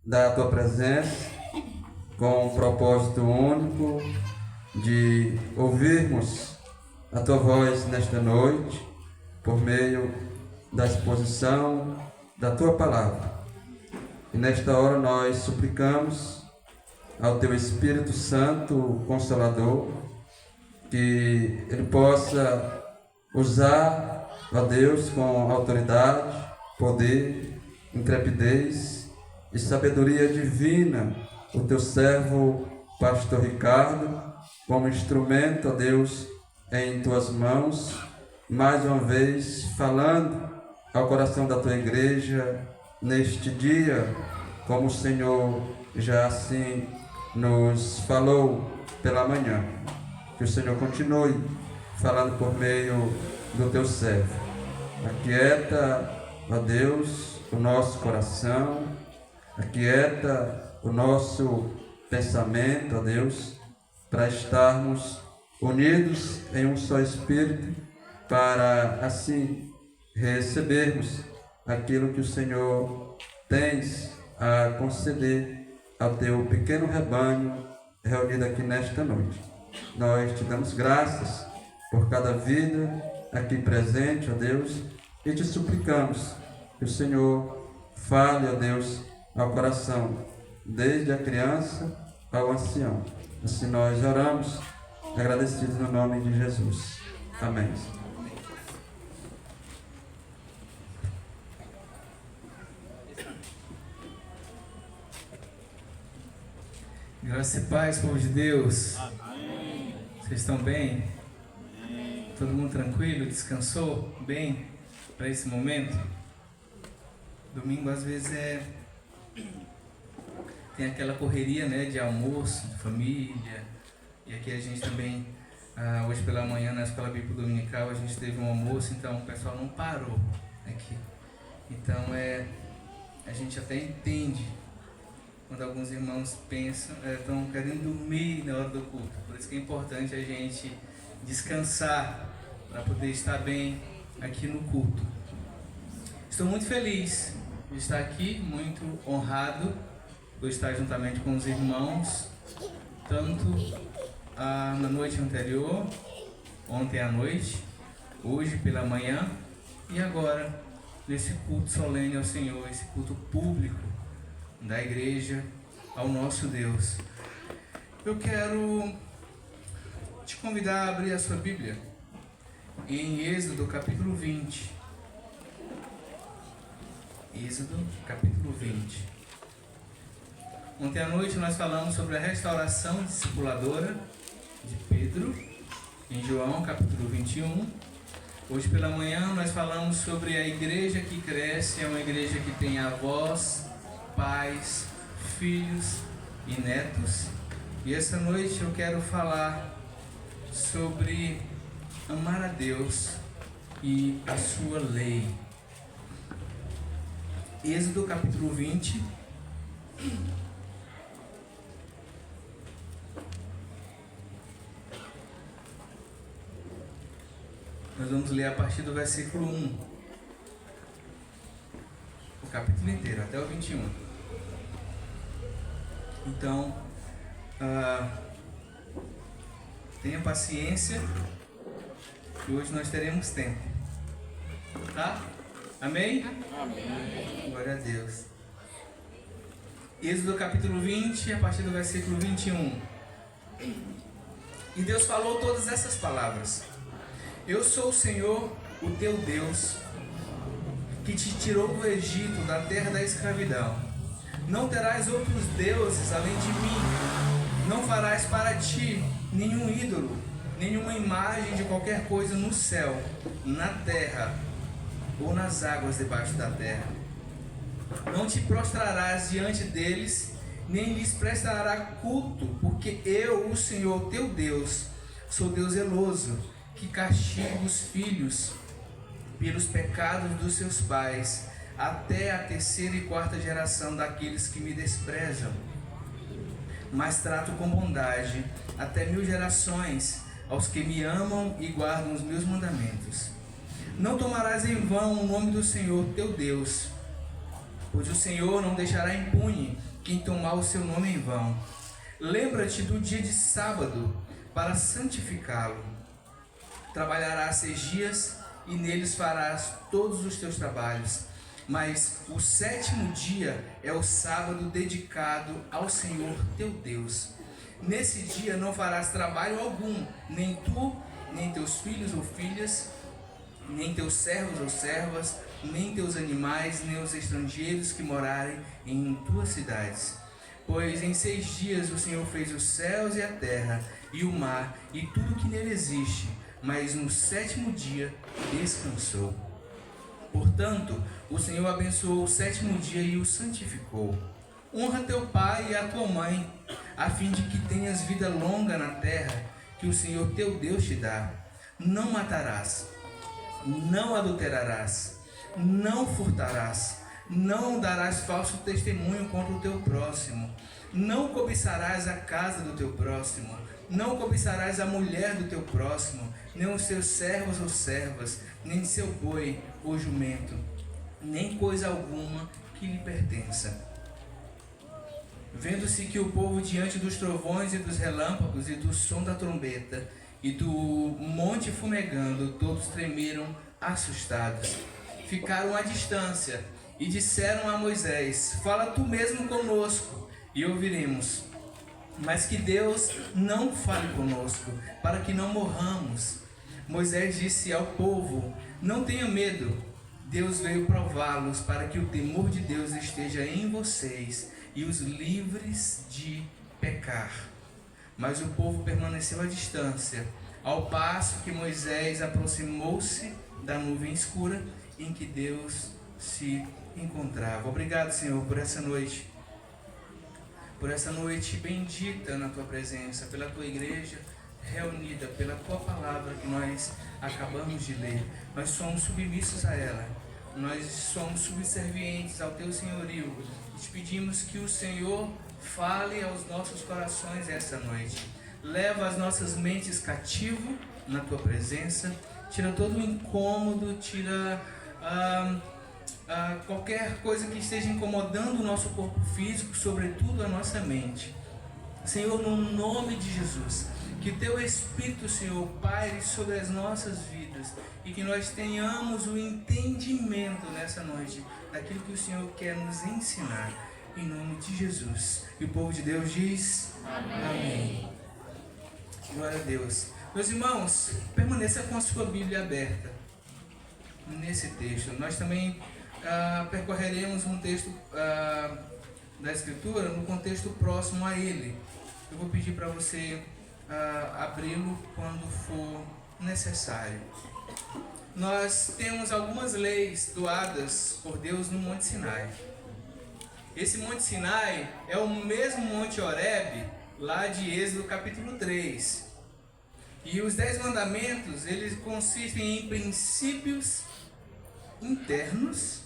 da tua presença com um propósito único de ouvirmos a tua voz nesta noite por meio da exposição da tua palavra. E nesta hora nós suplicamos ao teu Espírito Santo Consolador que ele possa usar, ó Deus, com autoridade, poder, intrepidez e sabedoria divina o teu servo pastor Ricardo como instrumento, ó Deus, em tuas mãos, mais uma vez falando ao coração da tua igreja neste dia, como o Senhor já assim nos falou pela manhã. Que o Senhor continue falando por meio do teu servo. Aquieta, ó Deus, o nosso coração, aquieta o nosso pensamento, ó Deus, para estarmos unidos em um só Espírito, para assim recebermos aquilo que o Senhor tens a conceder ao teu pequeno rebanho reunido aqui nesta noite. Nós te damos graças por cada vida aqui presente, ó Deus, e te suplicamos que o Senhor fale, ó Deus, ao coração, desde a criança ao ancião. Assim nós oramos, agradecidos no nome de Jesus. Amém. Graça e paz, povo de Deus. Amém. Vocês estão bem? Amém. Todo mundo tranquilo? Descansou bem para esse momento? Domingo às vezes tem aquela correria, né, de almoço, de família. E aqui a gente também, hoje pela manhã na escola bíblica dominical, a gente teve um almoço, então o pessoal não parou aqui. Então a gente até entende quando alguns irmãos pensam, estão querendo dormir na hora do culto. Por isso que é importante a gente descansar para poder estar bem aqui no culto. Estou muito feliz de estar aqui, muito honrado por estar juntamente com os irmãos, tanto na noite anterior, ontem à noite, hoje pela manhã e agora nesse culto solene ao Senhor, esse culto público da igreja ao nosso Deus. Eu quero te convidar a abrir a sua Bíblia em Êxodo capítulo 20. Êxodo capítulo 20. Ontem à noite nós falamos sobre a restauração discipuladora de Pedro em João capítulo 21. Hoje pela manhã nós falamos sobre a igreja que cresce, é uma igreja que tem avós, pais, filhos e netos. E essa noite eu quero falar sobre amar a Deus e a sua lei. Êxodo capítulo 20. Nós vamos ler a partir do versículo 1. O capítulo inteiro, até o 21. Então, tenha paciência, que hoje nós teremos tempo. Tá? Amém? Amém. Glória a Deus. Êxodo capítulo 20, a partir do versículo 21. E Deus falou todas essas palavras. Eu sou o Senhor, o teu Deus, que te tirou do Egito, da terra da escravidão. Não terás outros deuses além de mim. Não farás para ti nenhum ídolo, nenhuma imagem de qualquer coisa no céu, na terra ou nas águas debaixo da terra. Não te prostrarás diante deles, nem lhes prestará culto, porque eu, o Senhor teu Deus, sou Deus zeloso, que castigo os filhos pelos pecados dos seus pais, até a terceira e quarta geração daqueles que me desprezam. Mas trato com bondade até 1000 gerações aos que me amam e guardam os meus mandamentos. Não tomarás em vão o nome do Senhor teu Deus, pois o Senhor não deixará impune quem tomar o seu nome em vão. Lembra-te do dia de sábado para santificá-lo. Trabalharás 6 dias e neles farás todos os teus trabalhos. Mas o 7º dia é o sábado dedicado ao Senhor teu Deus. Nesse dia não farás trabalho algum, nem tu, nem teus filhos ou filhas, nem teus servos ou servas, nem teus animais, nem os estrangeiros que morarem em tuas cidades. Pois em 6 dias o Senhor fez os céus e a terra, e o mar, e tudo que nele existe, mas no 7º dia descansou. Portanto, o Senhor abençoou o 7º dia e o santificou. Honra teu pai e a tua mãe, a fim de que tenhas vida longa na terra, que o Senhor teu Deus te dá. Não matarás, não adulterarás, não furtarás, não darás falso testemunho contra o teu próximo, não cobiçarás a casa do teu próximo, não cobiçarás a mulher do teu próximo, nem os seus servos ou servas, nem seu boi ou jumento, nem coisa alguma que lhe pertença. Vendo-se que o povo diante dos trovões e dos relâmpagos e do som da trombeta e do monte fumegando, todos tremeram assustados. Ficaram à distância e disseram a Moisés: fala tu mesmo conosco e ouviremos. Mas que Deus não fale conosco, para que não morramos. Moisés disse ao povo: não tenham medo, Deus veio prová-los para que o temor de Deus esteja em vocês e os livres de pecar. Mas o povo permaneceu à distância, ao passo que Moisés aproximou-se da nuvem escura em que Deus se encontrava. Obrigado, Senhor, por essa noite bendita na Tua presença, pela Tua igreja reunida, pela Tua palavra que nós acabamos de ler. Nós somos submissos a ela, nós somos subservientes ao Teu senhorio. E te pedimos que o Senhor fale aos nossos corações essa noite. Leva as nossas mentes cativo na Tua presença, tira todo o incômodo, tira qualquer coisa que esteja incomodando o nosso corpo físico, sobretudo a nossa mente. Senhor, no nome de Jesus, que Teu Espírito, Senhor, paire sobre as nossas vidas e que nós tenhamos o entendimento nessa noite daquilo que o Senhor quer nos ensinar, em nome de Jesus. E o povo de Deus diz: Amém. Glória a Deus. Meus irmãos, permaneça com a sua Bíblia aberta nesse texto. Nós também percorreremos um texto da Escritura no contexto próximo a ele. Eu vou pedir para você abri-lo quando for necessário. Nós temos algumas leis doadas por Deus no Monte Sinai. Esse Monte Sinai é o mesmo Monte Horebe, lá de Êxodo capítulo 3. E os 10 mandamentos, eles consistem em princípios internos.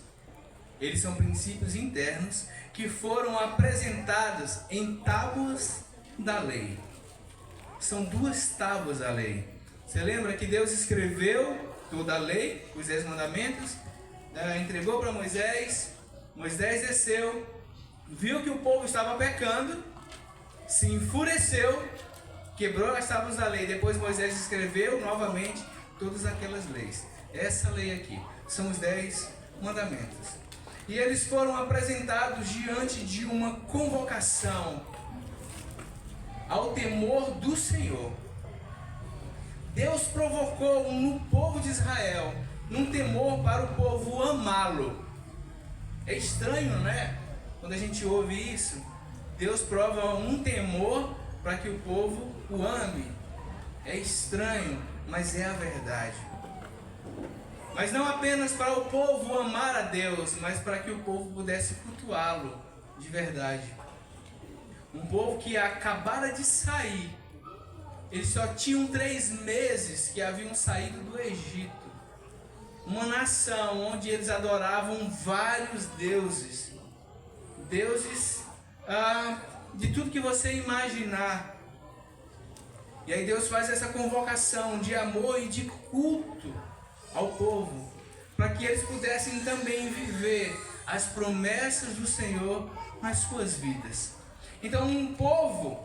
Eles são princípios internos que foram apresentados em tábuas da lei. São 2 tábuas da lei. Você lembra que Deus escreveu toda a lei, os 10 mandamentos, entregou para Moisés. Moisés desceu, viu que o povo estava pecando, se enfureceu, quebrou as tábuas da lei. Depois Moisés escreveu novamente todas aquelas leis. Essa lei aqui são os 10 mandamentos. E eles foram apresentados diante de uma convocação ao temor do Senhor. Deus provocou no povo de Israel um temor para o povo amá-lo. É estranho, né? Quando a gente ouve isso, Deus prova um temor para que o povo o ame. É estranho, mas é a verdade. Mas não apenas para o povo amar a Deus, mas para que o povo pudesse cultuá-lo de verdade. Um povo que acabara de sair. Eles só tinham 3 meses que haviam saído do Egito. Uma nação onde eles adoravam vários deuses. Deuses de tudo que você imaginar. E aí Deus faz essa convocação de amor e de culto ao povo, para que eles pudessem também viver as promessas do Senhor nas suas vidas. Então, um povo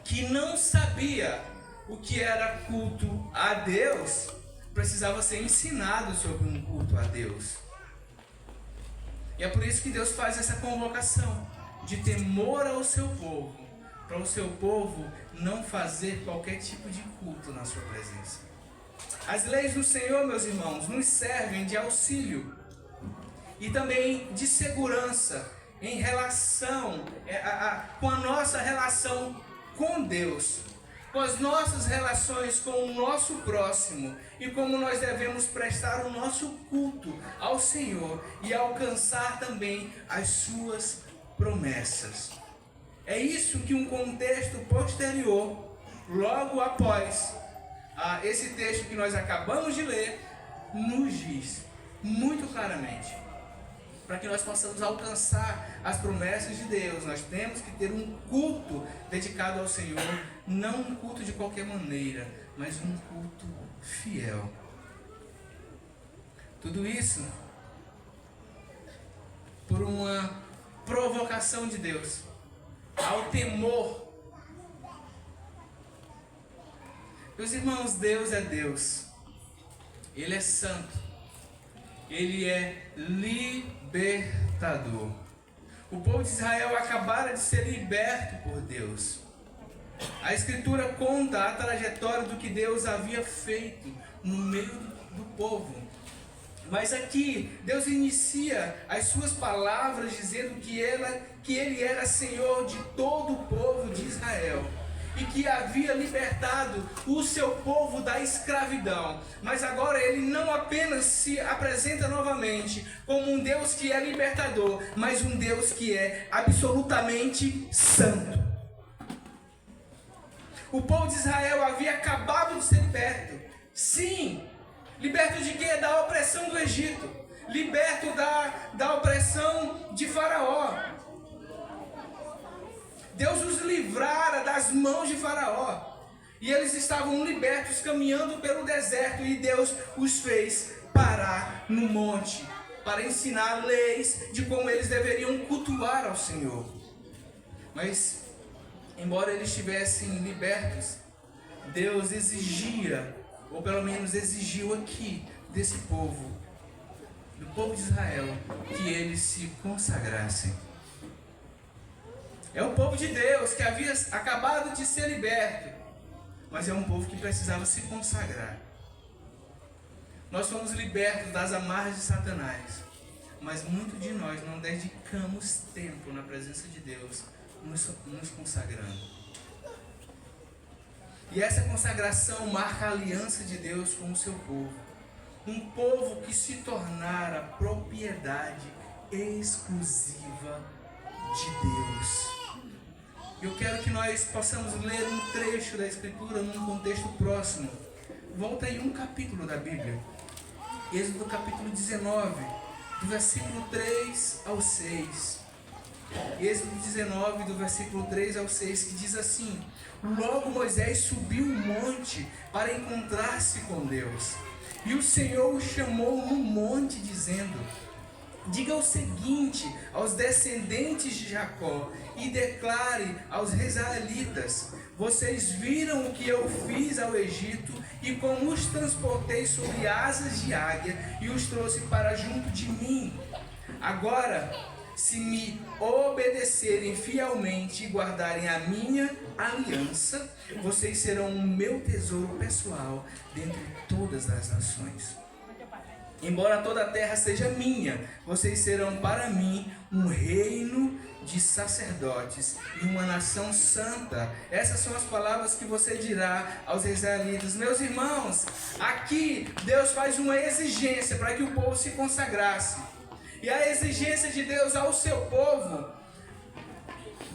que não sabia o que era culto a Deus, precisava ser ensinado sobre um culto a Deus. E é por isso que Deus faz essa convocação de temor ao seu povo, para o seu povo não fazer qualquer tipo de culto na sua presença. As leis do Senhor, meus irmãos, nos servem de auxílio e também de segurança em relação com a nossa relação com Deus, com as nossas relações com o nosso próximo e como nós devemos prestar o nosso culto ao Senhor e alcançar também as suas promessas. É isso que um contexto posterior, logo após esse texto que nós acabamos de ler, nos diz muito claramente. Para que nós possamos alcançar as promessas de Deus, nós temos que ter um culto dedicado ao Senhor, não um culto de qualquer maneira, mas um culto fiel. Tudo isso por uma provocação de Deus ao temor. Meus irmãos, Deus é Deus. Ele é santo. Ele é libertador. O povo de Israel acabara de ser liberto por Deus. A Escritura conta a trajetória do que Deus havia feito no meio do povo. Mas aqui, Deus inicia as suas palavras dizendo que Ele era Senhor de todo o povo de Israel. E que havia libertado o seu povo da escravidão. Mas agora ele não apenas se apresenta novamente como um Deus que é libertador, mas um Deus que é absolutamente santo. O povo de Israel havia acabado de ser liberto. Sim, liberto de quê? Da opressão do Egito. Liberto da opressão de Faraó. Deus os livrara das mãos de Faraó. E eles estavam libertos caminhando pelo deserto. E Deus os fez parar no monte para ensinar leis de como eles deveriam cultuar ao Senhor. Mas, embora eles estivessem libertos, Deus exigia, ou pelo menos exigiu aqui desse povo, do povo de Israel, que eles se consagrassem. É um povo de Deus que havia acabado de ser liberto, mas é um povo que precisava se consagrar. Nós fomos libertos das amarras de Satanás, mas muitos de nós não dedicamos tempo na presença de Deus, nos consagrando. E essa consagração marca a aliança de Deus com o seu povo. Um povo que se tornara propriedade exclusiva de Deus. Eu quero que nós possamos ler um trecho da Escritura num contexto próximo. Volta aí um capítulo da Bíblia. Êxodo capítulo 19, do versículo 3 ao 6. Êxodo 19, do versículo 3 ao 6, que diz assim: Logo Moisés subiu o monte para encontrar-se com Deus. E o Senhor o chamou no monte, dizendo: Diga o seguinte aos descendentes de Jacó e declare aos israelitas: Vocês viram o que eu fiz ao Egito e como os transportei sobre asas de águia e os trouxe para junto de mim. Agora, se me obedecerem fielmente e guardarem a minha aliança, vocês serão o meu tesouro pessoal dentre todas as nações. Embora toda a terra seja minha, vocês serão para mim um reino de sacerdotes e uma nação santa. Essas são as palavras que você dirá aos israelitas. Meus irmãos, aqui Deus faz uma exigência para que o povo se consagrasse. E a exigência de Deus ao seu povo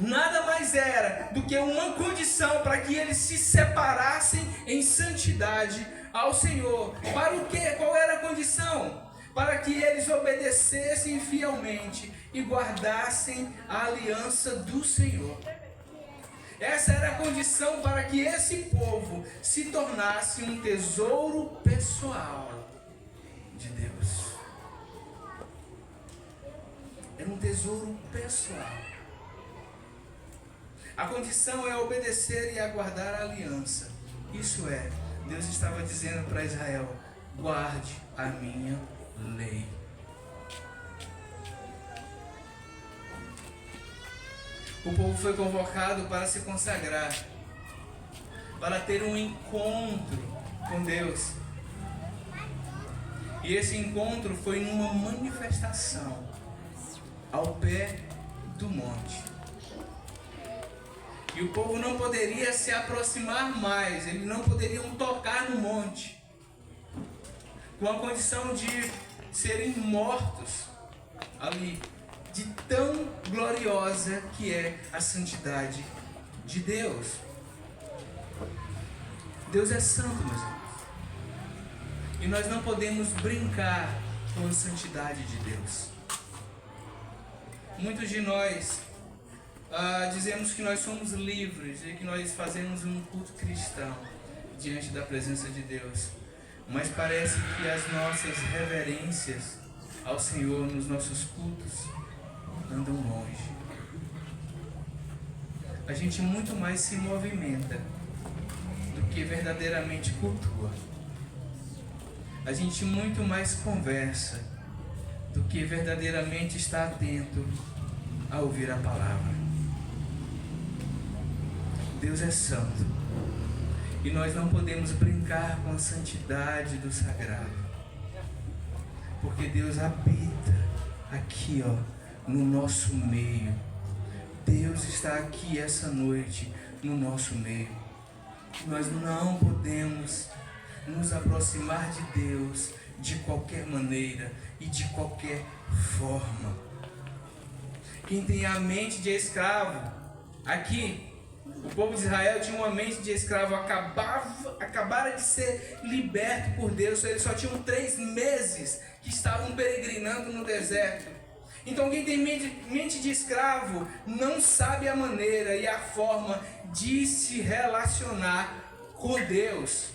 nada mais era do que uma condição para que eles se separassem em santidade ao Senhor. Para o quê? Qual era a condição? Para que eles obedecessem fielmente e guardassem a aliança do Senhor. Essa era a condição para que esse povo se tornasse um tesouro pessoal de Deus. Era um tesouro pessoal. A condição é obedecer e aguardar a aliança. Isso é, Deus estava dizendo para Israel: guarde a minha lei. O povo foi convocado para se consagrar, para ter um encontro com Deus. E esse encontro foi numa manifestação ao pé do monte. E o povo não poderia se aproximar mais, eles não poderiam tocar no monte, com a condição de serem mortos ali, de tão gloriosa que é a santidade de Deus. Deus é santo, meus irmãos. E nós não podemos brincar com a santidade de Deus. Muitos de nós dizemos que nós somos livres e que nós fazemos um culto cristão diante da presença de Deus. Mas parece que as nossas reverências ao Senhor nos nossos cultos andam longe. A gente muito mais se movimenta do que verdadeiramente cultua. A gente muito mais conversa do que verdadeiramente está atento a ouvir a palavra. Deus é santo e nós não podemos brincar com a santidade do sagrado, porque Deus habita aqui, no nosso meio. Deus está aqui essa noite no nosso meio. Nós não podemos nos aproximar de Deus de qualquer maneira e de qualquer forma. Quem tem a mente de escravo, aqui, o povo de Israel tinha uma mente de escravo, acabara de ser liberto por Deus, eles só tinham 3 meses que estavam peregrinando no deserto. Então quem tem mente de escravo não sabe a maneira e a forma de se relacionar com Deus.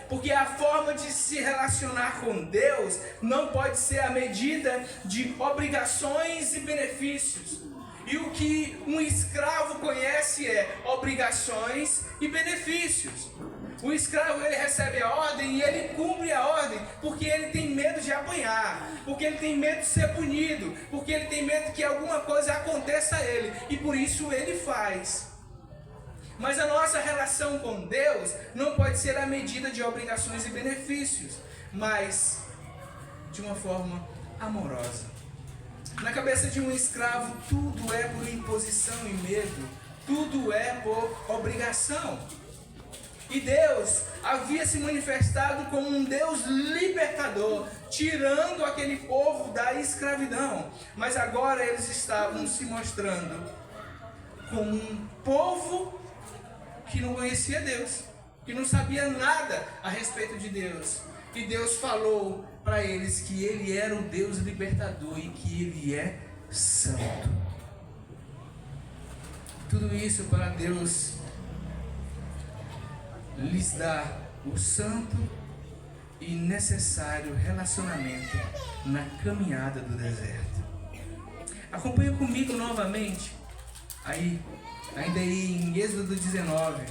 Porque a forma de se relacionar com Deus não pode ser a medida de obrigações e benefícios. E o que um escravo conhece é obrigações e benefícios. O escravo, ele recebe a ordem e ele cumpre a ordem porque ele tem medo de apanhar, porque ele tem medo de ser punido, porque ele tem medo que alguma coisa aconteça a ele, e por isso ele faz. Mas a nossa relação com Deus não pode ser a medida de obrigações e benefícios, mas de uma forma amorosa. Na cabeça de um escravo, tudo é por imposição e medo, tudo é por obrigação. E Deus havia se manifestado como um Deus libertador, tirando aquele povo da escravidão. Mas agora eles estavam se mostrando como um povo que não conhecia Deus, que não sabia nada a respeito de Deus. E Deus falou para eles que Ele era o Deus libertador e que Ele é santo. Tudo isso para Deus lhes dar o santo e necessário relacionamento na caminhada do deserto. Acompanhe comigo novamente, ainda aí em Êxodo 19,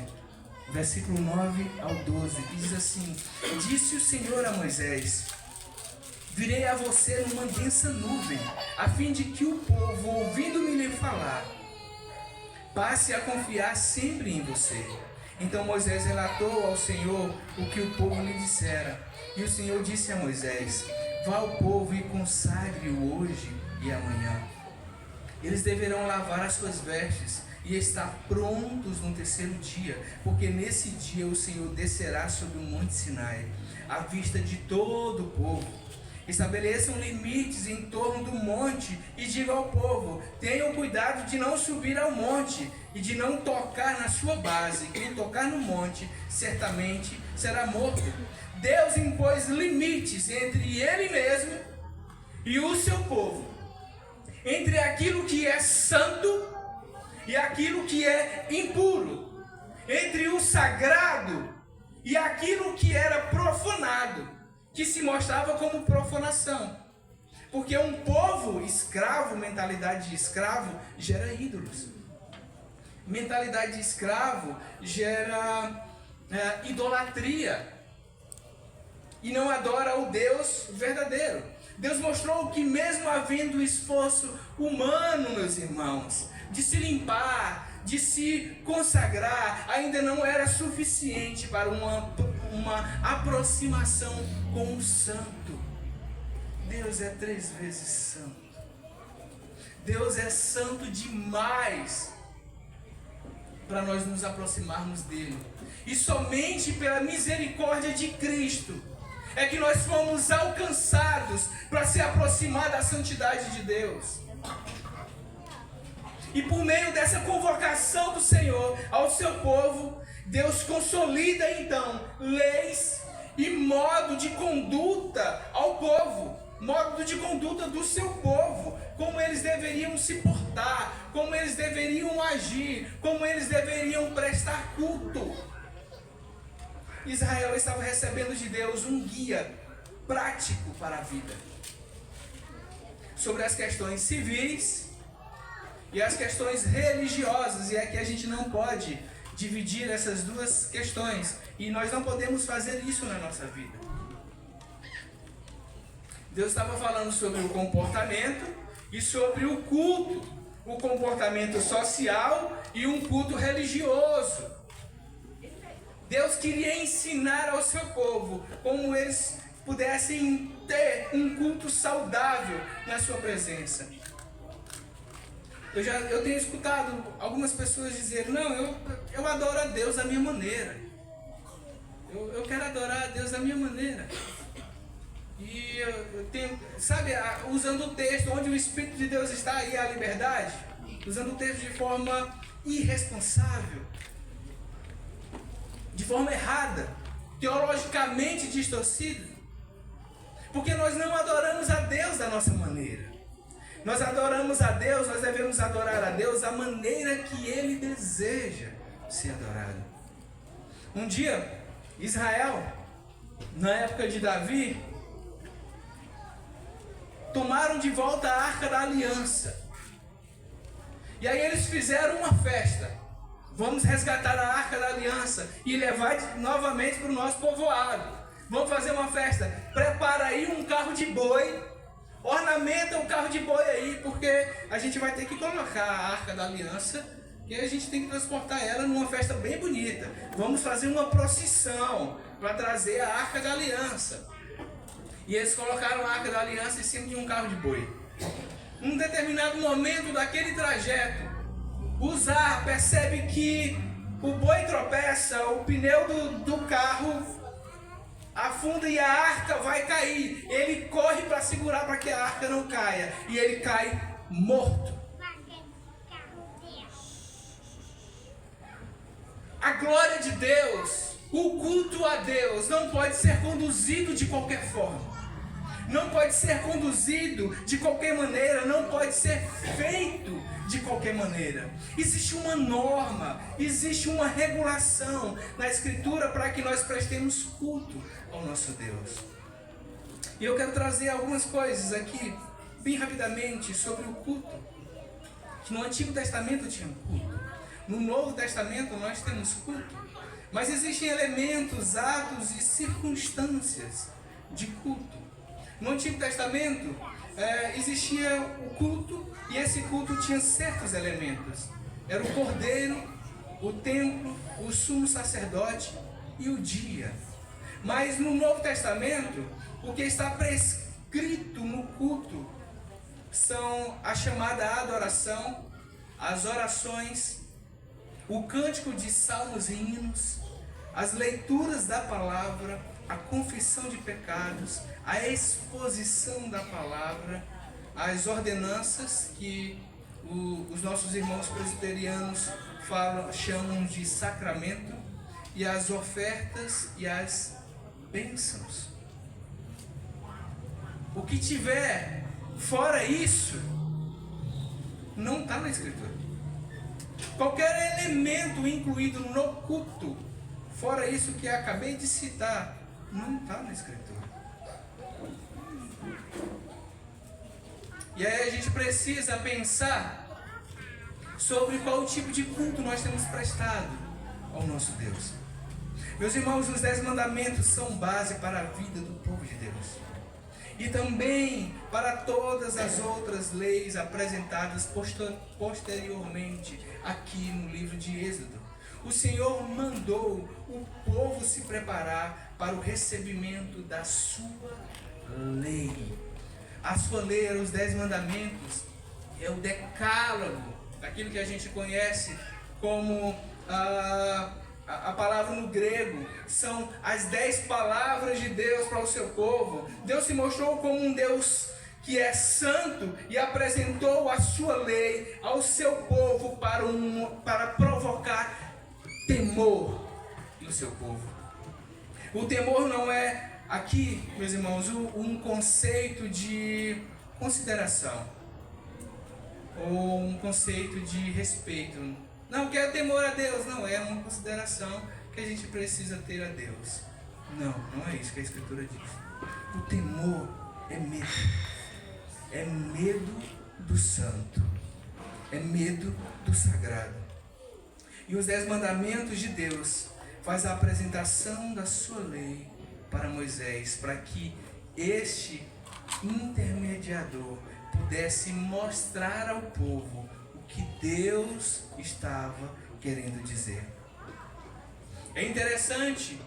versículo 9 ao 12, que diz assim: disse o Senhor a Moisés: virei a você numa densa nuvem, a fim de que o povo, ouvindo-me lhe falar, passe a confiar sempre em você. Então Moisés relatou ao Senhor o que o povo lhe dissera. E o Senhor disse a Moisés: vá ao povo e consagre-o hoje e amanhã. Eles deverão lavar as suas vestes e estar prontos no 3º dia, porque nesse dia o Senhor descerá sobre o monte Sinai, à vista de todo o povo. Estabeleçam limites em torno do monte e digam ao povo: tenham cuidado de não subir ao monte e de não tocar na sua base. Quem tocar no monte certamente será morto. Deus impôs limites entre Ele mesmo e o seu povo, entre aquilo que é santo e aquilo que é impuro, entre o sagrado e aquilo que era profanado, que se mostrava como profanação. Porque um povo escravo, mentalidade de escravo, gera ídolos. Mentalidade de escravo gera idolatria. E não adora o Deus verdadeiro. Deus mostrou que mesmo havendo esforço humano, meus irmãos, de se limpar, de se consagrar, ainda não era suficiente para uma aproximação com o Santo. Deus é 3 vezes santo. Deus é santo demais para nós nos aproximarmos dele. E somente pela misericórdia de Cristo é que nós fomos alcançados para se aproximar da santidade de Deus. E por meio dessa convocação do Senhor ao seu povo, Deus consolida então leis e modo de conduta ao povo, modo de conduta do seu povo, como eles deveriam se portar, como eles deveriam agir, como eles deveriam prestar culto. Israel estava recebendo de Deus um guia prático para a vida, sobre as questões civis e as questões religiosas, e aqui a gente não pode dividir essas duas questões, e nós não podemos fazer isso na nossa vida. Deus estava falando sobre o comportamento e sobre o culto, o comportamento social e um culto religioso. Deus queria ensinar ao seu povo como eles pudessem ter um culto saudável na sua presença. Eu tenho escutado algumas pessoas dizerem: não, eu adoro a Deus da minha maneira. Eu quero adorar a Deus da minha maneira. E eu tenho, sabe, usando o texto onde o Espírito de Deus está, aí a liberdade, usando o texto de forma irresponsável, de forma errada, teologicamente distorcida, porque nós não adoramos a Deus da nossa maneira. Nós adoramos a Deus, nós devemos adorar a Deus da maneira que Ele deseja ser adorado. Um dia, Israel, na época de Davi, tomaram de volta a Arca da Aliança. E aí eles fizeram uma festa. Vamos resgatar a Arca da Aliança e levar novamente para o nosso povoado. Vamos fazer uma festa. Prepara aí um carro de boi. Ornamenta o carro de boi aí, porque a gente vai ter que colocar a Arca da Aliança e a gente tem que transportar ela numa festa bem bonita. Vamos fazer uma procissão para trazer a Arca da Aliança. E eles colocaram a Arca da Aliança em cima de um carro de boi. Num determinado momento daquele trajeto, Uzá percebe que o boi tropeça, o pneu do carro afunda e a arca vai cair. Ele corre para segurar para que a arca não caia. E ele cai morto. A glória de Deus, o culto a Deus não pode ser conduzido de qualquer forma. Não pode ser conduzido de qualquer maneira, não pode ser feito de qualquer maneira. Existe uma norma, existe uma regulação na Escritura para que nós prestemos culto ao nosso Deus. E eu quero trazer algumas coisas aqui, bem rapidamente, sobre o culto. Que no Antigo Testamento tinha culto, no Novo Testamento nós temos culto, mas existem elementos, atos e circunstâncias de culto. No Antigo Testamento existia o culto, e esse culto tinha certos elementos. Era o cordeiro, o templo, o sumo sacerdote e o dia. Mas no Novo Testamento, o que está prescrito no culto são a chamada adoração, as orações, o cântico de salmos e hinos, as leituras da palavra, a confissão de pecados, a exposição da palavra, as ordenanças que os nossos irmãos presbiterianos chamam de sacramento, e as ofertas e as bênçãos. O que tiver fora isso não está na Escritura. Qualquer elemento incluído no culto, fora isso que eu acabei de citar, não está na Escritura. E aí a gente precisa pensar sobre qual tipo de culto nós temos prestado ao nosso Deus. Meus irmãos, os 10 mandamentos são base para a vida do povo de Deus. E também para todas as outras leis apresentadas posteriormente aqui no livro de Êxodo. O Senhor mandou o povo se preparar para o recebimento da sua lei. A sua lei era os 10 mandamentos, é o decálogo, aquilo que a gente conhece como a palavra no grego, são as 10 palavras de Deus para o seu povo. Deus se mostrou como um Deus que é santo e apresentou a sua lei ao seu povo para provocar temor no seu povo. O temor não é aqui, meus irmãos, um conceito de consideração ou um conceito de respeito. Não quer temor a Deus, não, é uma consideração que a gente precisa ter a Deus. Não é isso que a Escritura diz. O temor é medo do santo, é medo do sagrado. E os 10 mandamentos de Deus faz a apresentação da sua lei para Moisés, para que este intermediador pudesse mostrar ao povo o que Deus estava querendo dizer. É interessante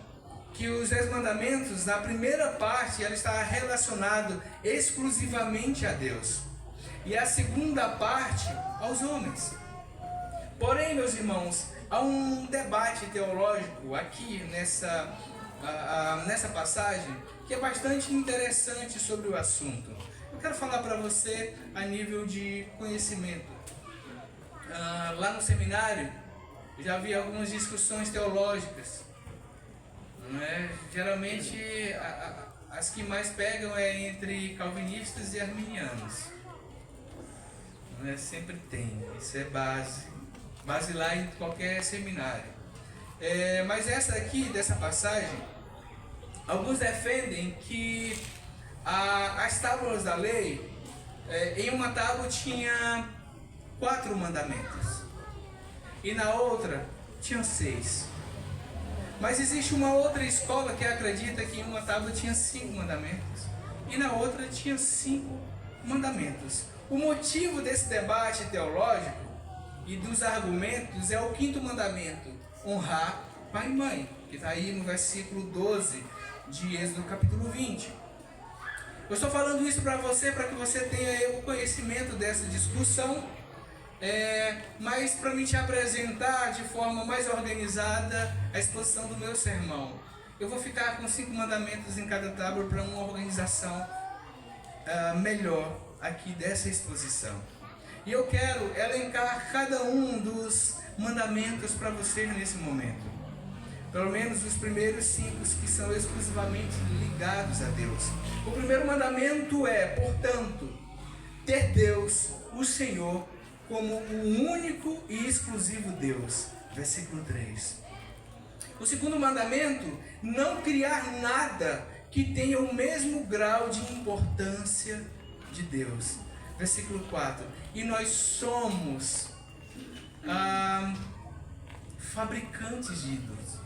que os 10 mandamentos, na primeira parte, ela está relacionado exclusivamente a Deus, e a segunda parte aos homens. Porém, meus irmãos, há um debate teológico aqui nessa passagem que é bastante interessante sobre o assunto. Eu quero falar para você a nível de conhecimento. Lá no seminário, eu já vi algumas discussões teológicas. Geralmente, as que mais pegam é entre calvinistas e arminianos. Sempre tem, isso é base lá em qualquer seminário. Mas essa aqui, dessa passagem, alguns defendem que as tábuas da lei, em uma tábua tinha 4 mandamentos e na outra tinha 6. Mas existe uma outra escola que acredita que em uma tábua tinha 5 mandamentos e na outra tinha 5 mandamentos. O motivo desse debate teológico e dos argumentos é o 5º mandamento: honrar pai e mãe, que está aí no versículo 12 de Êxodo capítulo 20. Eu estou falando isso para que você tenha o conhecimento dessa discussão, mas para me te apresentar de forma mais organizada a exposição do meu sermão. Eu vou ficar com 5 mandamentos em cada tábua para uma organização melhor aqui dessa exposição. E eu quero elencar cada um dos mandamentos para vocês nesse momento. Pelo menos os primeiros 5 que são exclusivamente ligados a Deus. O primeiro mandamento é, portanto, ter Deus, o Senhor, como o único e exclusivo Deus. Versículo 3. O segundo mandamento, não criar nada que tenha o mesmo grau de importância de Deus. Versículo 4. E nós somos fabricantes de ídolos.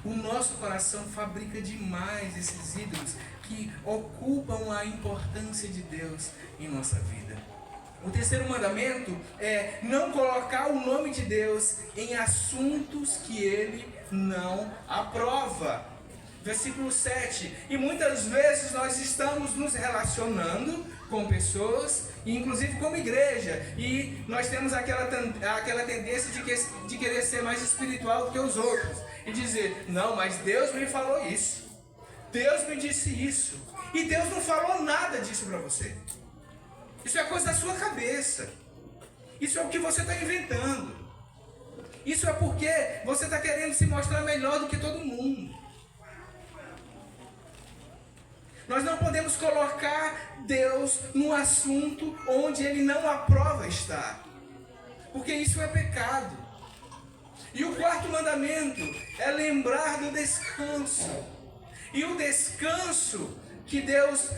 O nosso coração fabrica demais esses ídolos que ocupam a importância de Deus em nossa vida. O terceiro mandamento é não colocar o nome de Deus em assuntos que Ele não aprova. Versículo 7. E muitas vezes nós estamos nos relacionando com pessoas, inclusive como igreja, e nós temos aquela tendência de querer ser mais espiritual do que os outros, e dizer, não, mas Deus me falou isso, Deus me disse isso, e Deus não falou nada disso para você. Isso é coisa da sua cabeça, isso é o que você está inventando, isso é porque você está querendo se mostrar melhor do que todo mundo. Nós não podemos colocar Deus num assunto onde Ele não aprova estar, porque isso é pecado. E o quarto mandamento é lembrar do descanso. E o descanso que Deus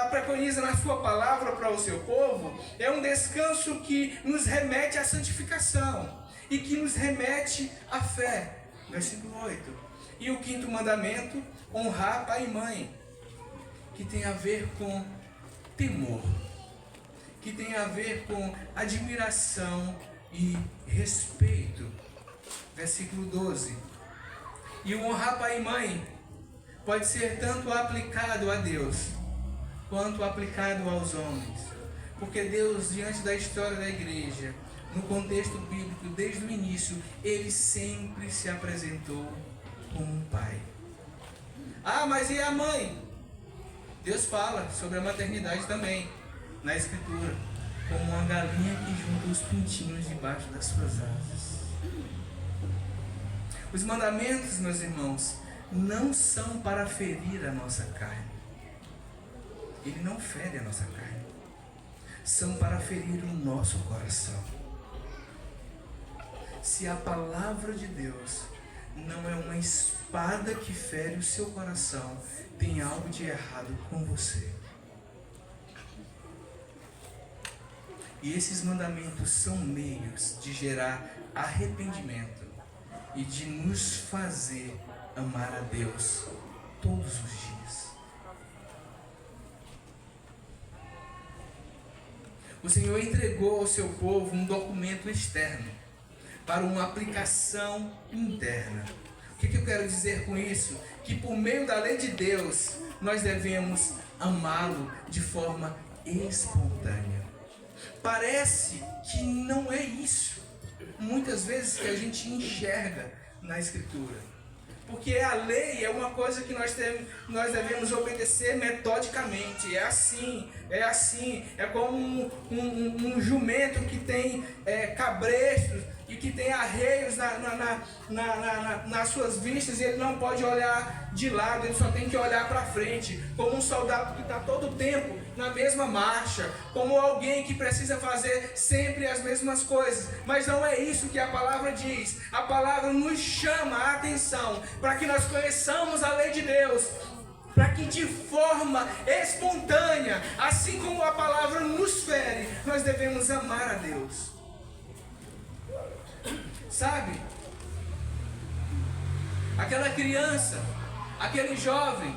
preconiza na sua palavra para o seu povo é um descanso que nos remete à santificação e que nos remete à fé. Versículo 8. E o quinto mandamento, honrar pai e mãe, que tem a ver com temor, que tem a ver com admiração e respeito. Versículo 12. E o honrar pai e mãe pode ser tanto aplicado a Deus quanto aplicado aos homens, porque Deus, diante da história da igreja, no contexto bíblico, desde o início, ele sempre se apresentou como um pai. Ah, mas e a mãe? Deus fala sobre a maternidade também na Escritura, como uma galinha que junta os pintinhos debaixo das suas asas. Os mandamentos, meus irmãos, não são para ferir a nossa carne. Ele não fere a nossa carne. São para ferir o nosso coração. Se a palavra de Deus não é uma espada que fere o seu coração, tem algo de errado com você. E esses mandamentos são meios de gerar arrependimento e de nos fazer amar a Deus todos os dias. O Senhor entregou ao seu povo um documento externo para uma aplicação interna. O que eu quero dizer com isso? Que por meio da lei de Deus, nós devemos amá-lo de forma espontânea. Parece que não é isso, muitas vezes, que a gente enxerga na Escritura. Porque a lei é uma coisa que nós devemos obedecer metodicamente. É assim. É como um jumento que tem cabrestros e que tem arreios nas suas vistas, e ele não pode olhar de lado, ele só tem que olhar para frente. Como um soldado que está todo o tempo na mesma marcha, como alguém que precisa fazer sempre as mesmas coisas. Mas não é isso que a palavra diz. A palavra nos chama a atenção para que nós conheçamos a lei de Deus, para que de forma espontânea, assim como a palavra nos fere, nós devemos amar a Deus. Sabe? Aquela criança, aquele jovem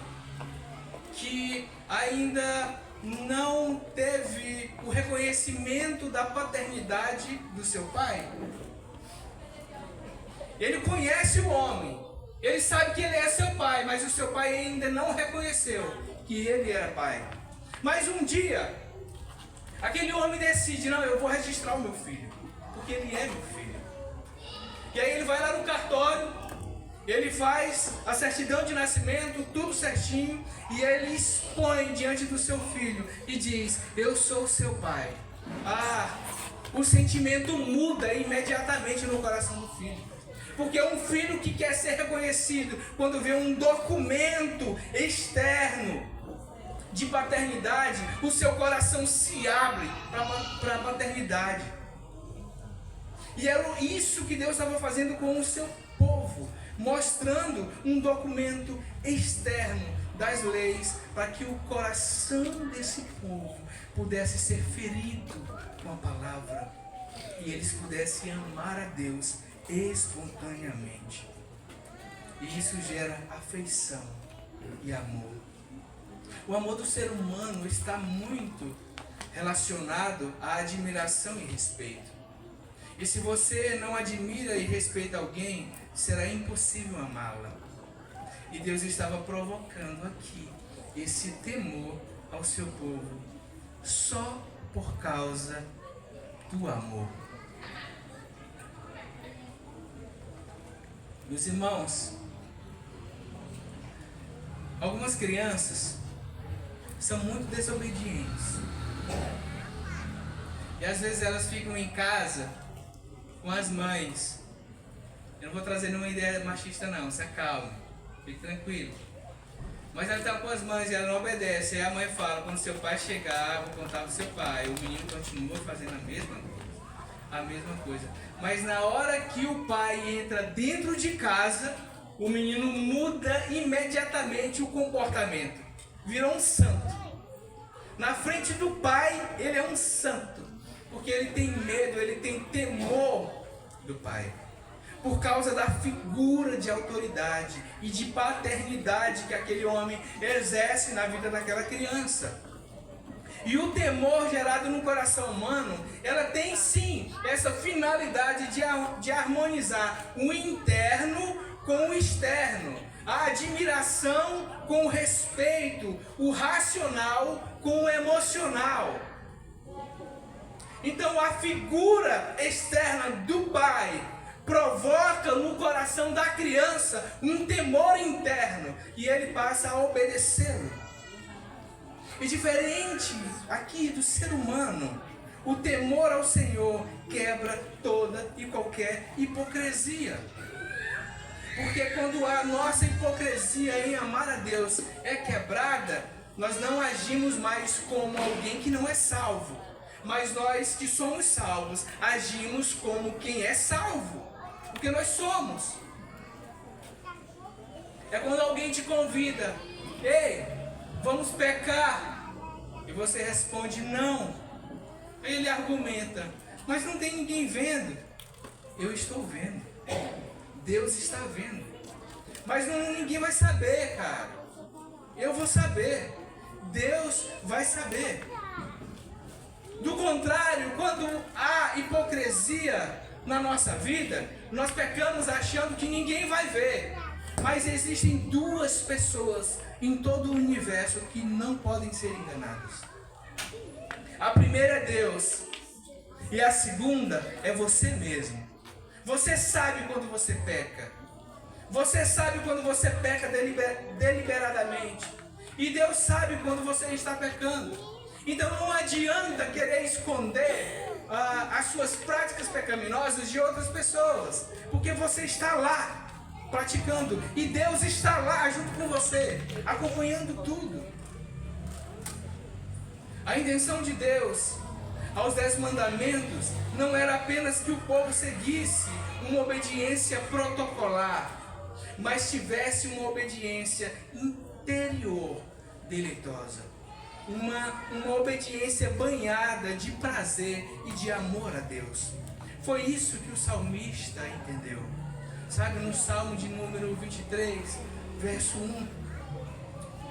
que ainda não teve o reconhecimento da paternidade do seu pai. Ele conhece o homem, ele sabe que ele é seu pai, mas o seu pai ainda não reconheceu que ele era pai. Mas um dia, aquele homem decide: não, eu vou registrar o meu filho, porque ele é meu filho. E aí ele vai lá no cartório, ele faz a certidão de nascimento, tudo certinho, e ele expõe diante do seu filho e diz: eu sou seu pai. O sentimento muda imediatamente no coração do filho. Porque um filho que quer ser reconhecido, quando vê um documento externo de paternidade, o seu coração se abre para a paternidade. E era isso que Deus estava fazendo com o seu povo, mostrando um documento externo das leis, para que o coração desse povo pudesse ser ferido com a palavra e eles pudessem amar a Deus espontaneamente. E isso gera afeição e amor. O amor do ser humano está muito relacionado à admiração e respeito. E se você não admira e respeita alguém, será impossível amá-la. E Deus estava provocando aqui esse temor ao seu povo, só por causa do amor. Meus irmãos, algumas crianças são muito desobedientes. E às vezes elas ficam em casa com as mães. Eu não vou trazer nenhuma ideia machista não, se acalme, fique tranquilo. Mas ela está com as mães e ela não obedece. Aí a mãe fala: quando seu pai chegar, vou contar para o seu pai. O menino continua fazendo a mesma coisa. Mas na hora que o pai entra dentro de casa, o menino muda imediatamente o comportamento. virou um santo. Na frente do Pai, ele é um santo, porque ele tem medo, ele tem temor do Pai, por causa da figura de autoridade e de paternidade que aquele homem exerce na vida daquela criança. E o temor gerado no coração humano, ela tem sim essa finalidade de harmonizar o interno com o externo, a admiração com o respeito, o racional com o emocional. Então a figura externa do Pai provoca no coração da criança um temor interno e ele passa a obedecê-lo. E diferente aqui do ser humano, o temor ao Senhor quebra toda e qualquer hipocrisia. Porque quando a nossa hipocrisia em amar a Deus é quebrada, nós não agimos mais como alguém que não é salvo. Mas nós que somos salvos, agimos como quem é salvo. Porque nós somos. É quando alguém te convida, ei, vamos pecar. E você responde, não. Aí ele argumenta, mas não tem ninguém vendo. Eu estou vendo. Deus está vendo. Mas ninguém vai saber, cara. Eu vou saber. Deus vai saber. Do contrário, quando há hipocrisia na nossa vida, nós pecamos achando que ninguém vai ver. Mas existem duas pessoas em todo o universo que não podem ser enganadas. A primeira é Deus. E a segunda é você mesmo. Você sabe quando você peca. Você sabe quando você peca deliberadamente. E Deus sabe quando você está pecando. Então não adianta querer esconder as suas práticas pecaminosas de outras pessoas. Porque você está lá praticando. E Deus está lá junto com você, acompanhando tudo. A intenção de Deus aos 10 mandamentos não era apenas que o povo seguisse uma obediência protocolar, mas tivesse uma obediência interior deleitosa. Uma obediência banhada de prazer e de amor a Deus. Foi isso que o salmista entendeu. Sabe, no Salmo de número 23, verso 1.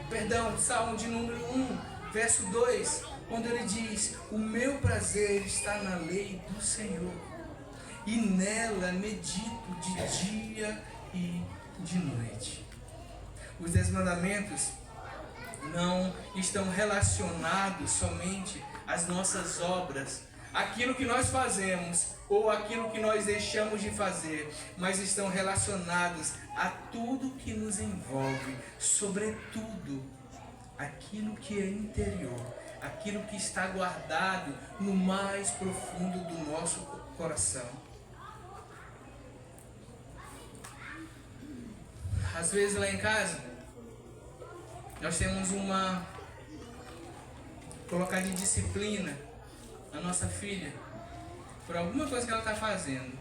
Perdão, Salmo de número 1, verso 2, quando ele diz, o meu prazer está na lei do Senhor, e nela medito de dia e de noite. Os 10 mandamentos não estão relacionados somente às nossas obras, aquilo que nós fazemos ou aquilo que nós deixamos de fazer, mas estão relacionados a tudo que nos envolve, sobretudo aquilo que é interior, aquilo que está guardado no mais profundo do nosso coração. Às vezes lá em casa, nós temos colocar de disciplina a nossa filha por alguma coisa que ela está fazendo.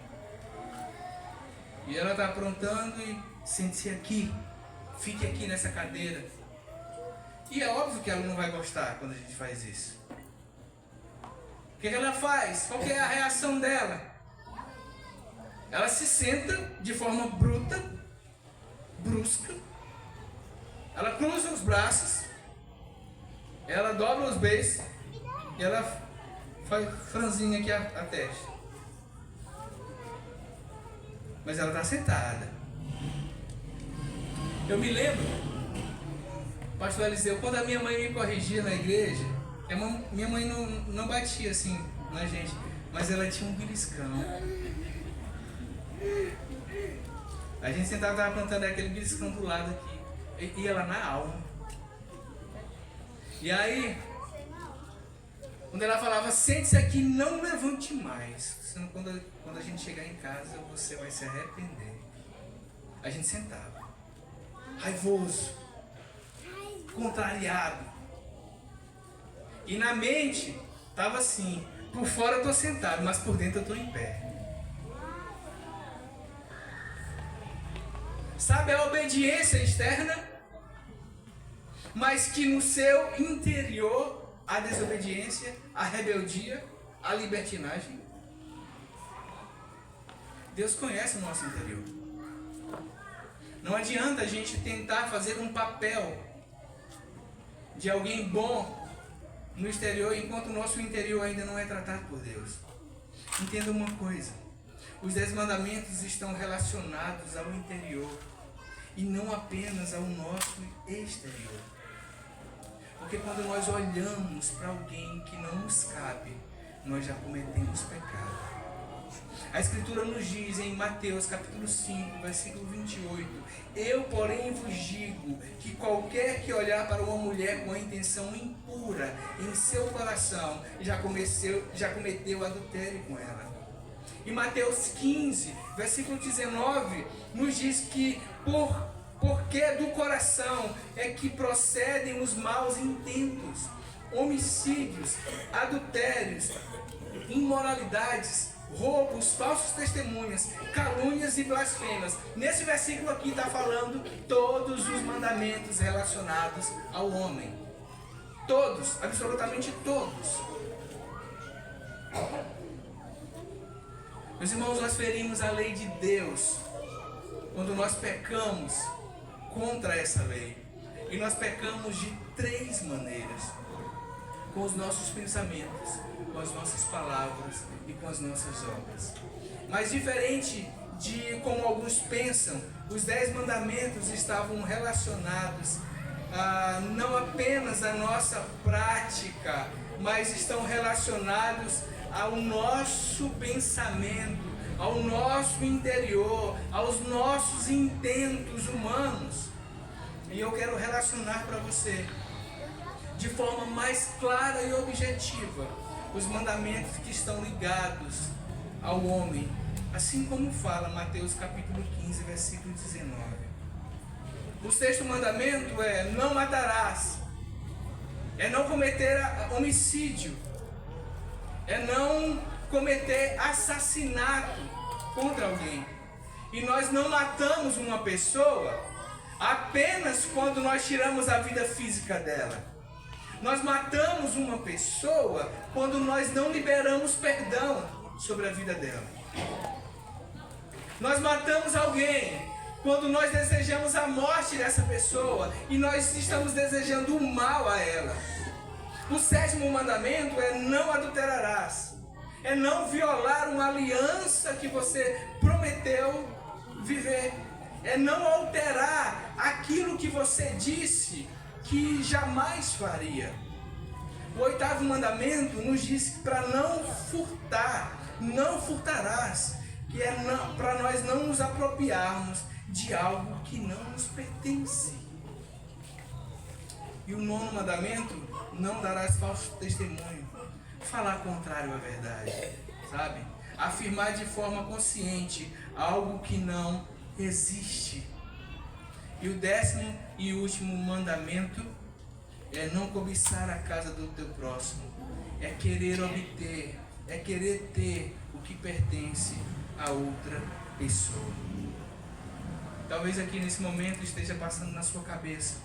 E ela está aprontando e sente-se aqui, fique aqui nessa cadeira. E é óbvio que ela não vai gostar quando a gente faz isso. O que ela faz? Qual que é a reação dela? Ela se senta de forma bruta, brusca. Ela cruza os braços, ela dobra os beiços e ela faz franzinha aqui a testa. Mas ela está sentada. Eu me lembro, pastor Eliseu, quando a minha mãe me corrigia na igreja, minha mãe não batia assim na gente, mas ela tinha um beliscão. A gente sentava e estava plantando aquele beliscão do lado aqui. Ia lá na alma. E aí, quando ela falava, sente-se aqui, não levante mais. Senão quando a gente chegar em casa, você vai se arrepender. A gente sentava, raivoso, contrariado. E na mente, estava assim, por fora eu estou sentado, mas por dentro eu estou em pé. Sabe a obediência externa? mas que no seu interior a desobediência, a rebeldia, a libertinagem. Deus conhece o nosso interior. Não adianta a gente tentar fazer um papel de alguém bom no exterior, enquanto o nosso interior ainda não é tratado por Deus. Entenda uma coisa: os 10 mandamentos estão relacionados ao interior e não apenas ao nosso exterior. Porque quando nós olhamos para alguém que não nos cabe, nós já cometemos pecado. A Escritura nos diz em Mateus capítulo 5, versículo 28: eu, porém, vos digo que qualquer que olhar para uma mulher com a intenção impura em seu coração, já cometeu adultério com ela. E Mateus 15, versículo 19, nos diz que porque do coração é que procedem os maus intentos, homicídios, adultérios, imoralidades, roubos, falsos testemunhas, calúnias e blasfêmias. Nesse versículo aqui está falando todos os mandamentos relacionados ao homem. Todos, absolutamente todos. Meus irmãos, nós ferimos a lei de Deus quando nós pecamos contra essa lei. E nós pecamos de 3 maneiras: com os nossos pensamentos, com as nossas palavras e com as nossas obras. Mas diferente de como alguns pensam, os 10 mandamentos estavam relacionados não apenas à nossa prática, mas estão relacionados ao nosso pensamento, ao nosso interior, aos nossos intentos humanos. E eu quero relacionar para você, de forma mais clara e objetiva, os mandamentos que estão ligados ao homem, assim como fala Mateus capítulo 15, versículo 19. O 6º mandamento é: não matarás, é não cometer homicídio, é não cometer assassinato contra alguém. E nós não matamos uma pessoa apenas quando nós tiramos a vida física dela. Nós matamos uma pessoa quando nós não liberamos perdão sobre a vida dela. Nós matamos alguém quando nós desejamos a morte dessa pessoa e nós estamos desejando o mal a ela. O 7º mandamento é: não adulterarás. É não violar uma aliança que você prometeu viver. É não alterar aquilo que você disse que jamais faria. O 8º mandamento nos diz que para não furtar, não furtarás, que é para nós não nos apropriarmos de algo que não nos pertence. E o 9º mandamento: não darás falso testemunho. Falar contrário à verdade, sabe? Afirmar de forma consciente algo que não existe. E o 10º e último mandamento é não cobiçar a casa do teu próximo. É querer obter, é querer ter o que pertence a outra pessoa. Talvez aqui nesse momento esteja passando na sua cabeça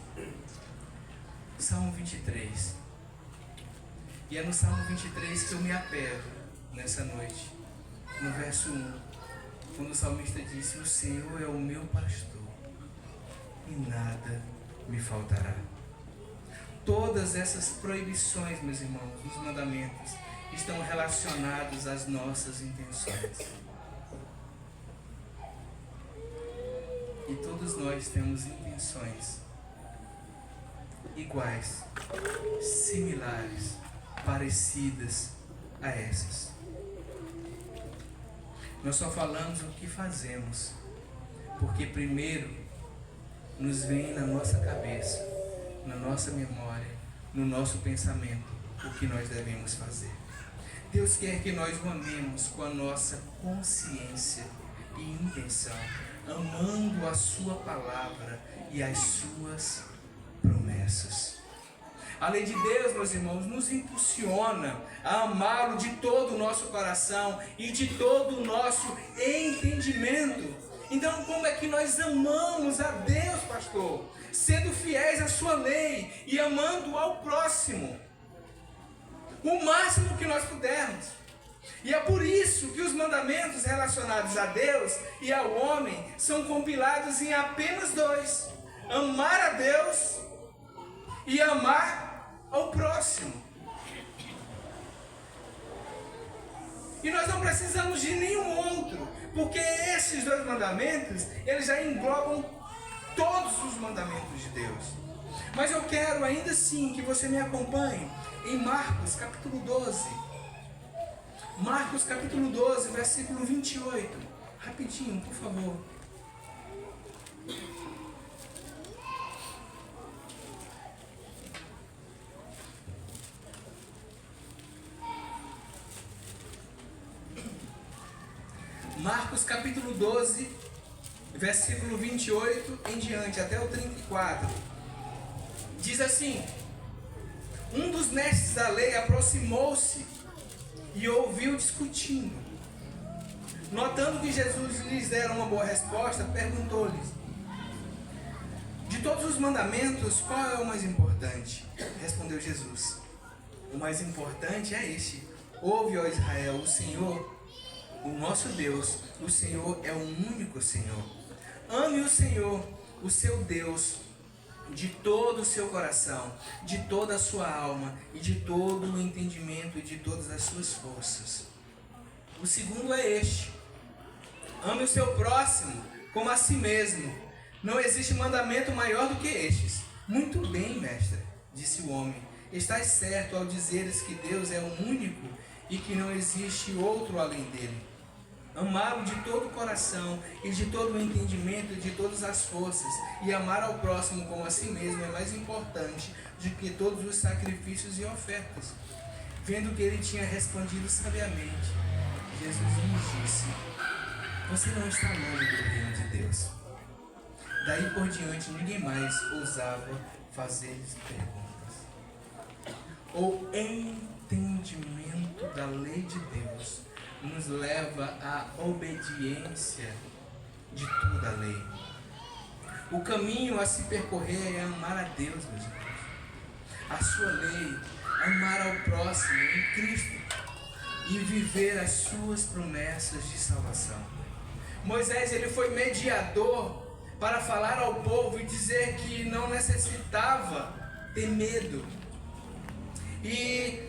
Salmo 23. E é no Salmo 23 que eu me apego nessa noite. No verso 1, quando o salmista disse: o Senhor é o meu pastor e nada me faltará. Todas essas proibições, meus irmãos, os mandamentos, estão relacionados às nossas intenções. E todos nós temos intenções iguais, similares, parecidas a essas. Nós só falamos o que fazemos, porque primeiro nos vem na nossa cabeça, na nossa memória, no nosso pensamento, o que nós devemos fazer. Deus quer que nós o amemos com a nossa consciência e intenção, amando a sua palavra e as suas promessas. A lei de Deus, meus irmãos, nos impulsiona a amá-lo de todo o nosso coração e de todo o nosso entendimento. Então, como é que nós amamos a Deus, pastor? sendo fiéis à sua lei e amando ao próximo o máximo que nós pudermos. E é por isso que os mandamentos relacionados a Deus e ao homem são compilados em apenas 2: amar a Deus e amar ao próximo. E nós não precisamos de nenhum outro, porque esses 2 mandamentos, eles já englobam todos os mandamentos de Deus. Mas eu quero ainda assim que você me acompanhe em Marcos capítulo 12. Marcos capítulo 12, versículo 28. Rapidinho, por favor. Marcos capítulo 12, versículo 28 em diante, até o 34. Diz assim: um dos mestres da lei aproximou-se e ouviu discutindo. Notando que Jesus lhes dera uma boa resposta, perguntou-lhes: de todos os mandamentos, qual é o mais importante? Respondeu Jesus: o mais importante é este: ouve, ó Israel, o Senhor, o nosso Deus, o Senhor é o único Senhor. Ame o Senhor, o seu Deus, de todo o seu coração, de toda a sua alma e de todo o entendimento e de todas as suas forças. O segundo é este: ame o seu próximo como a si mesmo. Não existe mandamento maior do que estes. Muito bem, mestre, disse o homem. Estás certo ao dizeres que Deus é o único e que não existe outro além dele. Amá-lo de todo o coração e de todo o entendimento e de todas as forças, e amar ao próximo como a si mesmo é mais importante do que todos os sacrifícios e ofertas. Vendo que ele tinha respondido sabiamente, Jesus lhe disse: você não está longe do reino de Deus. Daí por diante ninguém mais ousava fazer-lhes perguntas. O entendimento da lei de Deus nos leva à obediência de toda a lei. O caminho a se percorrer é amar a Deus, meus irmãos, a sua lei, amar ao próximo em Cristo e viver as suas promessas de salvação. Moisés, ele foi mediador para falar ao povo e dizer que não necessitava ter medo. E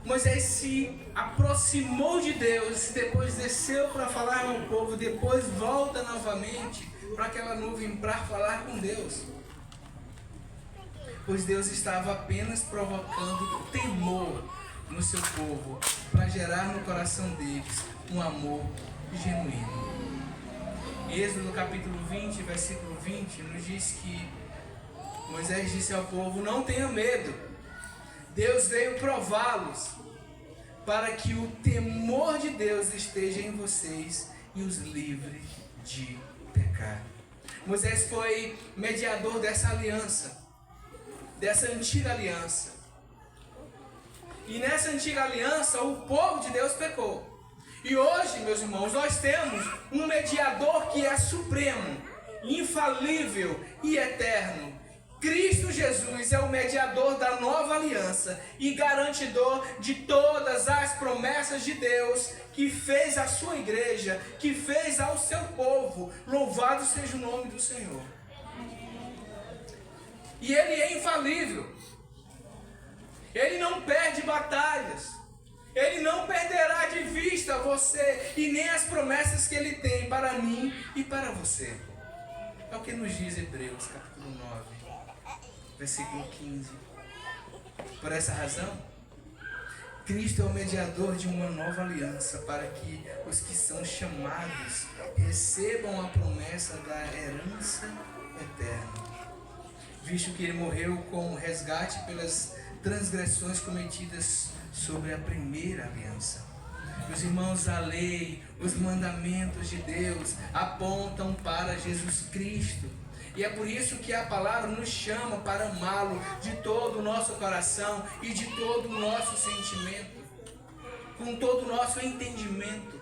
Moisés se aproximou de Deus, depois desceu para falar ao povo, depois volta novamente para aquela nuvem para falar com Deus. Pois Deus estava apenas provocando temor no seu povo, para gerar no coração deles um amor genuíno. Êxodo capítulo 20, versículo 20, nos diz que Moisés disse ao povo: não tenha medo, Deus veio prová-los, para que o temor de Deus esteja em vocês e os livre de pecar. Moisés foi mediador dessa aliança, dessa antiga aliança. E nessa antiga aliança o povo de Deus pecou. E hoje, meus irmãos, nós temos um mediador que é supremo, infalível e eterno. Cristo Jesus é o mediador da nova aliança e garantidor de todas as promessas de Deus, que fez a sua igreja, que fez ao seu povo. Louvado seja o nome do Senhor. E ele é infalível. Ele não perde batalhas. Ele não perderá de vista você e nem as promessas que ele tem para mim e para você. É o que nos diz Hebreus capítulo 9, versículo 15. Por essa razão, Cristo é o mediador de uma nova aliança, para que os que são chamados recebam a promessa da herança eterna, visto que ele morreu como resgate pelas transgressões cometidas sobre a primeira aliança. Meus irmãos, a lei, os mandamentos de Deus apontam para Jesus Cristo. E é por isso que a palavra nos chama para amá-lo de todo o nosso coração e de todo o nosso sentimento, com todo o nosso entendimento,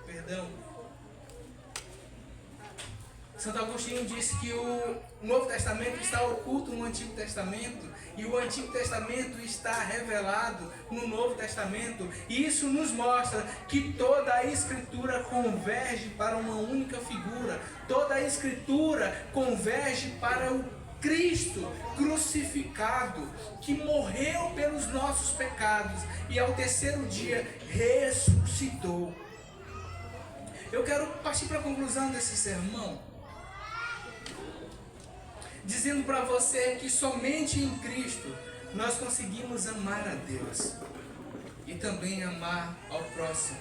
Santo Agostinho disse que o Novo Testamento está oculto no Antigo Testamento e o Antigo Testamento está revelado no Novo Testamento. E isso nos mostra que toda a Escritura converge para uma única figura. Toda a Escritura converge para o Cristo crucificado, que morreu pelos nossos pecados e ao terceiro dia ressuscitou. Eu quero partir para a conclusão desse sermão, dizendo para você que somente em Cristo nós conseguimos amar a Deus e também amar ao próximo.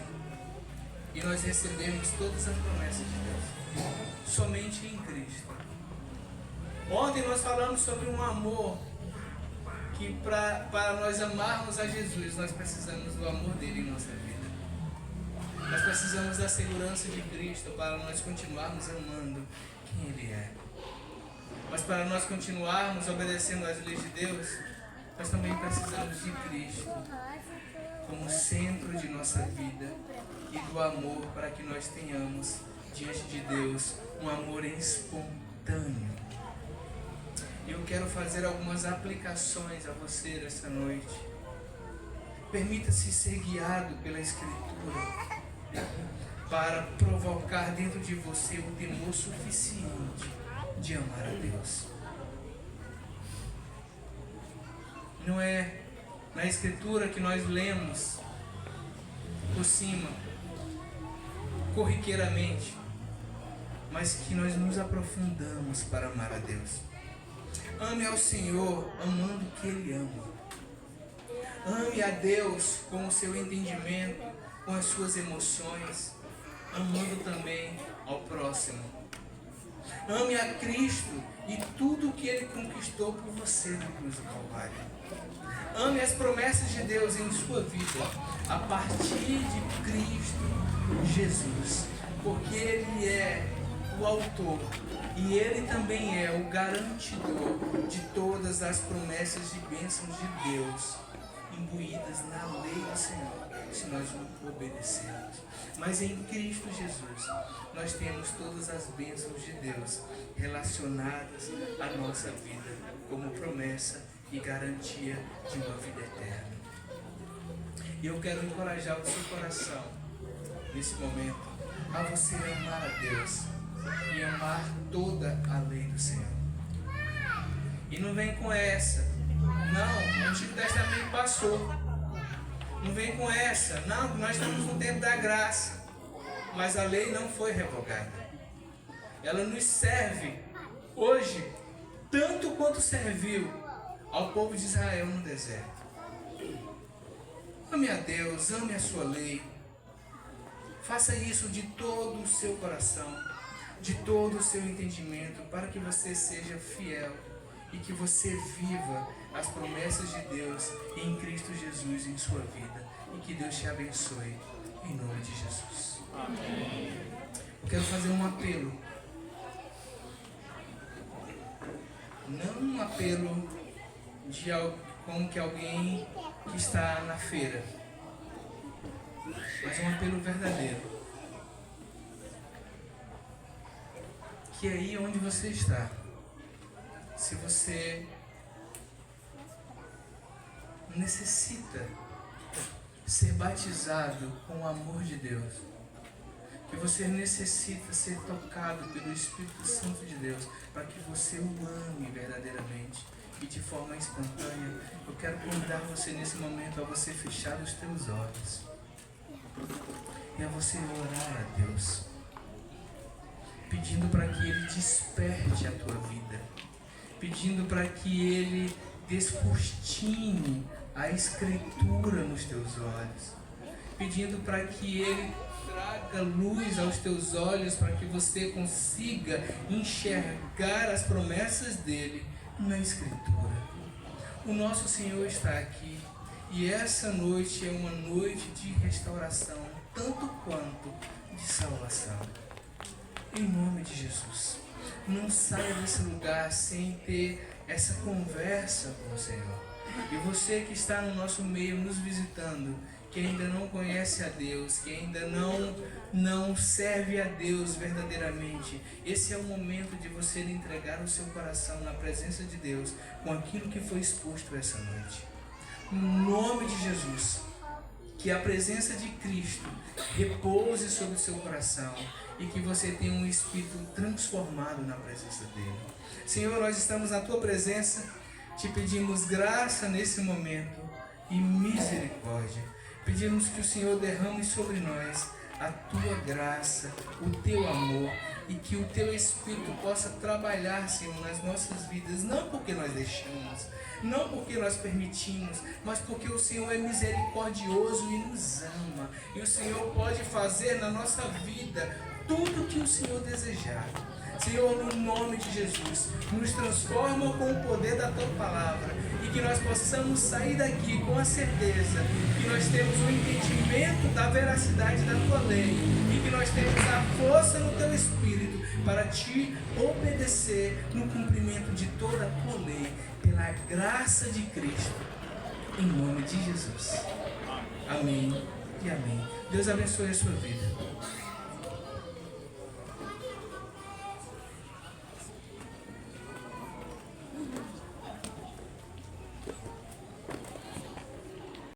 E nós recebemos todas as promessas de Deus. Somente em Cristo. Ontem nós falamos sobre um amor que para nós amarmos a Jesus, nós precisamos do amor dele em nossa vida. Nós precisamos da segurança de Cristo para nós continuarmos amando quem Ele é. Mas para nós continuarmos obedecendo às leis de Deus, nós também precisamos de Cristo como centro de nossa vida e do amor para que nós tenhamos diante de Deus um amor espontâneo. Eu quero fazer algumas aplicações a você nesta noite. Permita-se ser guiado pela Escritura para provocar dentro de você o temor suficiente de amar a Deus. Não é na Escritura que nós lemos por cima, corriqueiramente, mas que nós nos aprofundamos para amar a Deus. Ame ao Senhor amando o que Ele ama. Ame a Deus com o seu entendimento, com as suas emoções, amando também ao próximo. Ame a Cristo e tudo o que Ele conquistou por você na cruz do Calvário. Ame as promessas de Deus em sua vida a partir de Cristo Jesus, porque Ele é o autor e Ele também é o garantidor de todas as promessas de bênçãos de Deus imbuídas na lei do Senhor, se nós não obedecermos. Mas em Cristo Jesus nós temos todas as bênçãos de Deus relacionadas à nossa vida como promessa e garantia de uma vida eterna. E eu quero encorajar o seu coração nesse momento a você amar a Deus e amar toda a lei do Senhor. E não vem com essa, não, o Antigo Testamento passou. Não vem com essa, não, nós estamos no tempo da graça, mas a lei não foi revogada. Ela nos serve hoje tanto quanto serviu ao povo de Israel no deserto. Ame a Deus, ame a sua lei. Faça isso de todo o seu coração, de todo o seu entendimento, para que você seja fiel e que você viva as promessas de Deus em Cristo Jesus em sua vida. E que Deus te abençoe em nome de Jesus. Amém. Eu quero fazer um apelo. Não um apelo de como que alguém que está na feira, mas um apelo verdadeiro. Que aí onde você está, se você necessita ser batizado com o amor de Deus, que você necessita ser tocado pelo Espírito Santo de Deus, para que você o ame verdadeiramente e de forma espontânea, eu quero convidar você nesse momento a você fechar os teus olhos e a você orar a Deus, pedindo para que Ele desperte a tua vida, pedindo para que Ele descortine a Escritura nos teus olhos, pedindo para que Ele traga luz aos teus olhos, para que você consiga enxergar as promessas dEle na Escritura. O nosso Senhor está aqui e essa noite é uma noite de restauração, tanto quanto de salvação. Em nome de Jesus, não saia desse lugar sem ter essa conversa com o Senhor. E você que está no nosso meio nos visitando, que ainda não conhece a Deus, que ainda não serve a Deus verdadeiramente, esse é o momento de você entregar o seu coração na presença de Deus com aquilo que foi exposto essa noite. No nome de Jesus, que a presença de Cristo repouse sobre o seu coração e que você tenha um espírito transformado na presença dele. Senhor, nós estamos na tua presença, te pedimos graça nesse momento e misericórdia. Pedimos que o Senhor derrame sobre nós a tua graça, o teu amor, e que o teu Espírito possa trabalhar, Senhor, nas nossas vidas, não porque nós deixamos, não porque nós permitimos, mas porque o Senhor é misericordioso e nos ama, e o Senhor pode fazer na nossa vida tudo o que o Senhor desejar. Senhor, no nome de Jesus, nos transforma com o poder da tua palavra e que nós possamos sair daqui com a certeza que nós temos o entendimento da veracidade da tua lei e que nós temos a força no teu Espírito para te obedecer no cumprimento de toda a tua lei, pela graça de Cristo, em nome de Jesus. Amém e amém. Deus abençoe a sua vida.